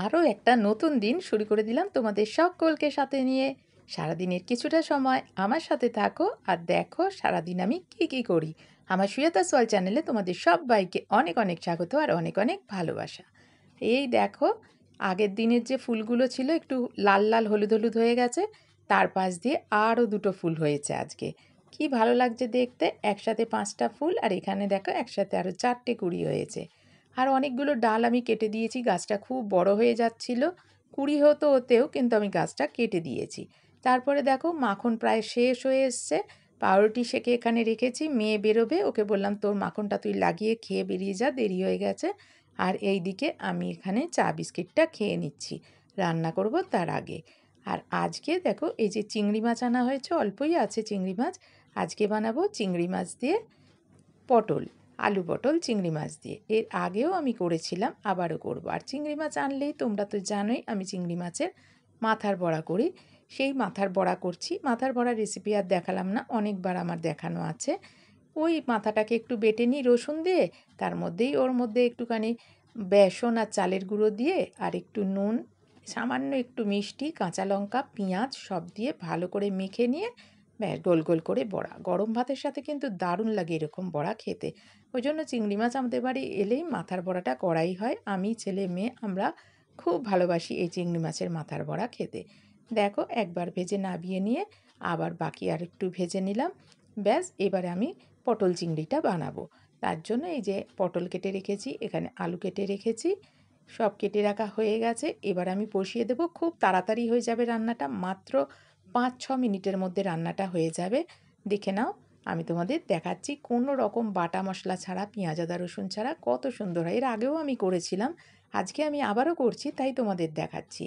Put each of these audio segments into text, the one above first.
আরও একটা নতুন দিন শুরু করে দিলাম তোমাদের সকলকে সাথে নিয়ে। সারাদিনের কিছুটা সময় আমার সাথে থাকো আর দেখো সারাদিন আমি কি করি। আমার সুজাতা সোয়াল চ্যানেলে তোমাদের সবাইকে অনেক অনেক স্বাগত আর অনেক অনেক ভালোবাসা। এই দেখো, আগের দিনের যে ফুলগুলো ছিল একটু লাল লাল হলুদ হলুদ হয়ে গেছে, তার পাশ দিয়ে আরও দুটো ফুল হয়েছে আজকে। কি ভালো লাগছে দেখতে, একসাথে 5টা ফুল, আর এখানে দেখো একসাথে আরও 4টে কুড়ি হয়েছে। আর অনেকগুলো ডাল আমি কেটে দিয়েছি, গাছটা খুব বড় হয়ে যাচ্ছিল, কুড়ি হতেও কিন্তু আমি গাছটা কেটে দিয়েছি। তারপরে দেখো মাখন প্রায় শেষ হয়ে এসছে, পাউরুটি সেঁকে এখানে রেখেছি, মেয়ে বেরোবে, ওকে বললাম তোর মাখনটা তুই লাগিয়ে খেয়ে বেরিয়ে যা, দেরি হয়ে গেছে। আর এই দিকে আমি এখানে চা বিস্কিটটা খেয়ে নিচ্ছি, রান্না করব তার আগে। আর আজকে দেখো এই যে চিংড়ি মাছ আনা হয়েছে, অল্পই আছে চিংড়ি মাছ। আজকে বানাবো চিংড়ি মাছ দিয়ে পটল, আলু পটল চিংড়ি মাছ দিয়ে। এর আগেও আমি করেছিলাম, আবারও করব। আর চিংড়ি মাছ আনলেই তোমরা তো জানোই আমি চিংড়ি মাছের মাথার বড়া করি, সেই মাথার বড়া করছি। মাথার বড়ার রেসিপি আর দেখালাম না, অনেকবার আমার দেখানো আছে। ওই মাথাটাকে একটু বেটে নিই রসুন দিয়ে, তার মধ্যেই ওর মধ্যে একটুখানি বেসন আর চালের গুঁড়ো দিয়ে আর একটু নুন, সামান্য একটু মিষ্টি, কাঁচা লঙ্কা, পেঁয়াজ সব দিয়ে ভালো করে মেখে নিয়ে ব্যাস গোল গোল করে বড়া। গরম ভাতের সাথে কিন্তু দারুণ লাগে এরকম বড়া খেতে। ওই জন্য চিংড়ি মাছ আমাদের বাড়ি এলেই মাথার বড়াটা করাই হয়। আমি, ছেলে, মেয়ে আমরা খুব ভালোবাসি এই চিংড়ি মাছের মাথার বড়া খেতে। দেখো একবার ভেজে নামিয়ে নিয়ে আবার বাকি আর একটু ভেজে নিলাম। ব্যাস এবারে আমি পটল চিংড়িটা বানাবো। তার জন্য এই যে পটল কেটে রেখেছি, এখানে আলু কেটে রেখেছি, সব কেটে রাখা হয়ে গেছে। এবার আমি বসিয়ে দেবো, খুব তাড়াতাড়ি হয়ে যাবে রান্নাটা, মাত্র 5-6 মিনিটের মধ্যে রান্নাটা হয়ে যাবে। দেখে নাও, আমি তোমাদের দেখাচ্ছি কোনো রকম বাটা মশলা ছাড়া, পেঁয়াজ আদা রসুন ছাড়া কত সুন্দর হয়। এর আগেও আমি করেছিলাম, আজকে আমি আবারও করছি, তাই তোমাদের দেখাচ্ছি।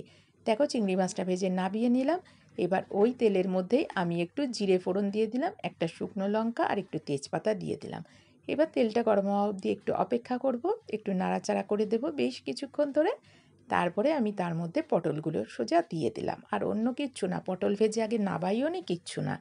দেখো চিংড়ি মাছটা ভেজে নামিয়ে নিলাম। এবার ওই তেলের মধ্যেই আমি একটু জিরে ফোড়ন দিয়ে দিলাম, একটা শুকনো লঙ্কা আর একটু তেজপাতা দিয়ে দিলাম। এবার তেলটা গরম হওয়া অবধি একটু অপেক্ষা করব, একটু নাড়াচাড়া করে দেব বেশ কিছুক্ষণ ধরে। তারপরে আমি তার মধ্যে পটলগুলো সোজা দিয়ে দিলাম, আর অন্য কিচ্ছু না, পটল ভেজে আগে নাবাইও নি, কিচ্ছু না।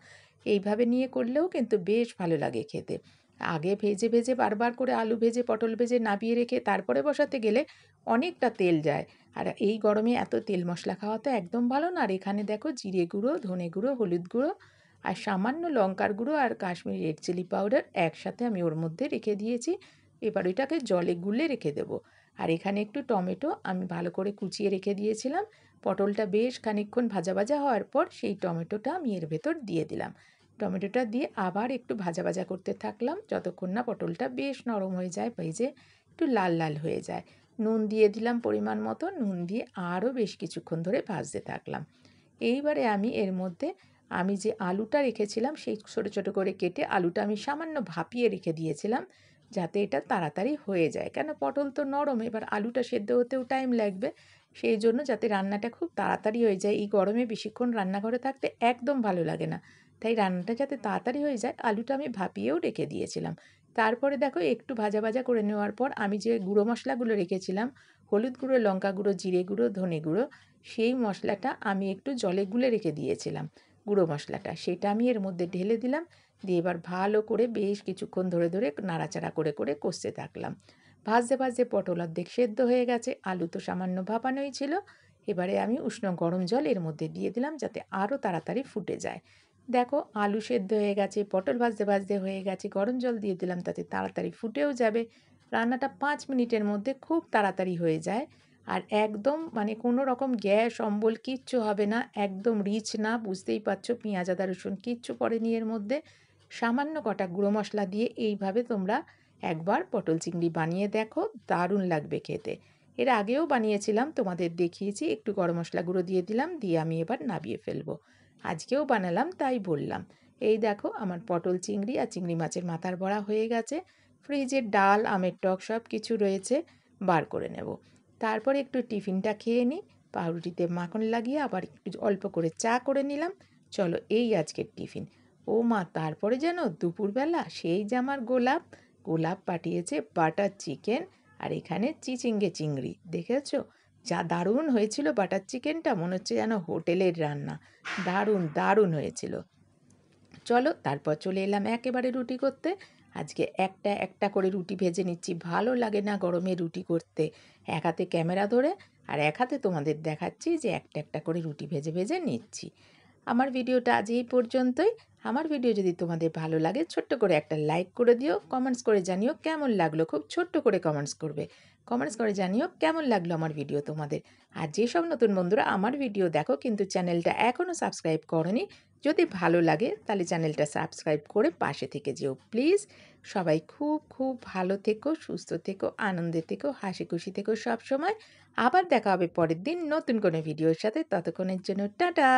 এইভাবে নিয়ে করলেও কিন্তু বেশ ভালো লাগে খেতে। আগে ভেজে ভেজে বারবার করে আলু ভেজে পটল ভেজে নাবিয়ে রেখে তারপরে বসাতে গেলে অনেকটা তেল যায়, আর এই গরমে এত তেল মশলা খাওয়া তো একদম ভালো না। আর এখানে দেখো জিরে গুঁড়ো, ধনে গুঁড়ো, হলুদ গুঁড়ো আর সামান্য লঙ্কার গুঁড়ো আর কাশ্মীরি রেড চিলি পাউডার একসাথে আমি ওর মধ্যে রেখে দিয়েছি। এবার ওইটাকে জলে গুলে রেখে দেবো। আর এখানে একটু টমেটো আমি ভালো করে কুচিয়ে রেখে দিয়েছিলাম। পটলটা বেশ খানিকক্ষণ ভাজা ভাজা হওয়ার পর সেই টমেটোটা আমি এর ভেতর দিয়ে দিলাম। টমেটোটা দিয়ে আবার একটু ভাজা ভাজা করতে থাকলাম যতক্ষণ না পটলটা বেশ নরম হয়ে যায়, ভেজে একটু লাল লাল হয়ে যায়। নুন দিয়ে দিলাম পরিমাণ মতো, নুন দিয়ে আরও বেশ কিছুক্ষণ ধরে ভাজতে থাকলাম। এইবারে আমি এর মধ্যে আমি যে আলুটা রেখেছিলাম সেই ছোটো ছোটো করে কেটে আলুটা আমি সামান্য ভাপিয়ে রেখে দিয়েছিলাম, যাতে এটা তাড়াতাড়ি হয়ে যায়, কেন পটল তো নরম, এবার আলুটা সেদ্ধ হতেও টাইম লাগবে। সেই জন্য যাতে রান্নাটা খুব তাড়াতাড়ি হয়ে যায়, এই গরমে বেশিক্ষণ রান্নাঘরে থাকতে একদম ভালো লাগে না, তাই রান্নাটা যাতে তাড়াতাড়ি হয়ে যায় আলুটা আমি ভাপিয়েও রেখে দিয়েছিলাম। তারপরে দেখো একটু ভাজা ভাজা করে নেওয়ার পর আমি যে গুঁড়ো মশলাগুলো রেখেছিলাম, হলুদ গুঁড়ো, লঙ্কা গুঁড়ো, জিরে গুঁড়ো, ধনে গুঁড়ো, সেই মশলাটা আমি একটু জলে গুলে রেখে দিয়েছিলাম, গুঁড়ো মশলাটা সেটা আমি এর মধ্যে ঢেলে দিলাম। দিয়ে এবার ভালো করে বেশ কিছুক্ষণ ধরে ধরে নাড়াচাড়া করে করে কষতে থাকলাম। ভাজতে ভাজতে পটল অর্ধেক সেদ্ধ হয়ে গেছে, আলু তো সামান্য ভাপানোই ছিল। এবারে আমি উষ্ণ গরম জল এর মধ্যে দিয়ে দিলাম যাতে আরও তাড়াতাড়ি ফুটে যায়। দেখো আলু সেদ্ধ হয়ে গেছে, পটল ভাজতে ভাজতে হয়ে গেছে, গরম জল দিয়ে দিলাম তাতে তাড়াতাড়ি ফুটেও যাবে। রান্নাটা 5 মিনিটের মধ্যে খুব তাড়াতাড়ি হয়ে যায়। আর একদম মানে কোনো রকম গ্যাস অম্বল কিচ্ছু হবে না, একদম রিচ না, বুঝতেই পারছো পেঁয়াজ আদা রসুন কিচ্ছু পড়েনি এর মধ্যে। সামান্য কটা গুঁড়ো মশলা দিয়ে এইভাবে তোমরা একবার পটল চিংড়ি বানিয়ে দেখো, দারুণ লাগবে খেতে। এর আগেও বানিয়েছিলাম, তোমাদের দেখিয়েছি, একটু গরম মশলা গুঁড়ো দিয়ে দিলাম, দিয়ে আমি এবার নাবিয়ে ফেলবো। আজকেও বানালাম তাই বললাম। এই দেখো আমার পটল চিংড়ি আর চিংড়ি মাছের মাথার বড়া হয়ে গেছে। ফ্রিজের ডাল, আমের টক সব কিছু রয়েছে, বার করে নেব। তারপরে একটু টিফিনটা খেয়ে নিই, পাউরুটিতে মাখন লাগিয়ে আবার একটু অল্প করে চা করে নিলাম। চলো এই আজকের টিফিন। ও মা, তারপরে যেন দুপুরবেলা সেই যে আমার গোলাপ গোলাপ পাঠিয়েছে বাটার চিকেন, আর এখানে চিচিঙ্গে চিংড়ি, দেখেছো? যা দারুণ হয়েছিল বাটার চিকেনটা, মনে হচ্ছে যেন হোটেলের রান্না, দারুণ দারুণ হয়েছিল। চলো তারপর চলে এলাম একেবারে রুটি করতে। আজকে একটা একটা করে রুটি ভেজে নিচ্ছি, ভালো লাগে না গরমে রুটি করতে, এক হাতে ক্যামেরা ধরে আর এক হাতে তোমাদের দেখাচ্ছি যে একটা একটা করে রুটি ভেজে ভেজে নিচ্ছি। আমার ভিডিওটা আজ এই পর্যন্তই। আমার ভিডিও যদি তোমাদের ভালো লাগে ছোট্ট করে একটা লাইক করে দিও, কমেন্টস করে জানিও কেমন লাগলো, খুব ছোট্ট করে কমেন্টস করবে। কমেন্টস করে জানিও কেমন লাগলো আমার ভিডিও তোমাদের। আর যেসব নতুন বন্ধুরা আমার ভিডিও দেখো কিন্তু চ্যানেলটা এখনও সাবস্ক্রাইব করোনি, যদি ভালো লাগে তাহলে চ্যানেলটা সাবস্ক্রাইব করে পাশে থেকে যেও প্লিজ। সবাই খুব খুব ভালো থেকো, সুস্থ থেকো, আনন্দে থেকো, হাসি খুশি থেকো সবসময়। আবার দেখা হবে পরের দিন নতুন কোনো ভিডিওর সাথে। ততক্ষণের জন্য টাটা।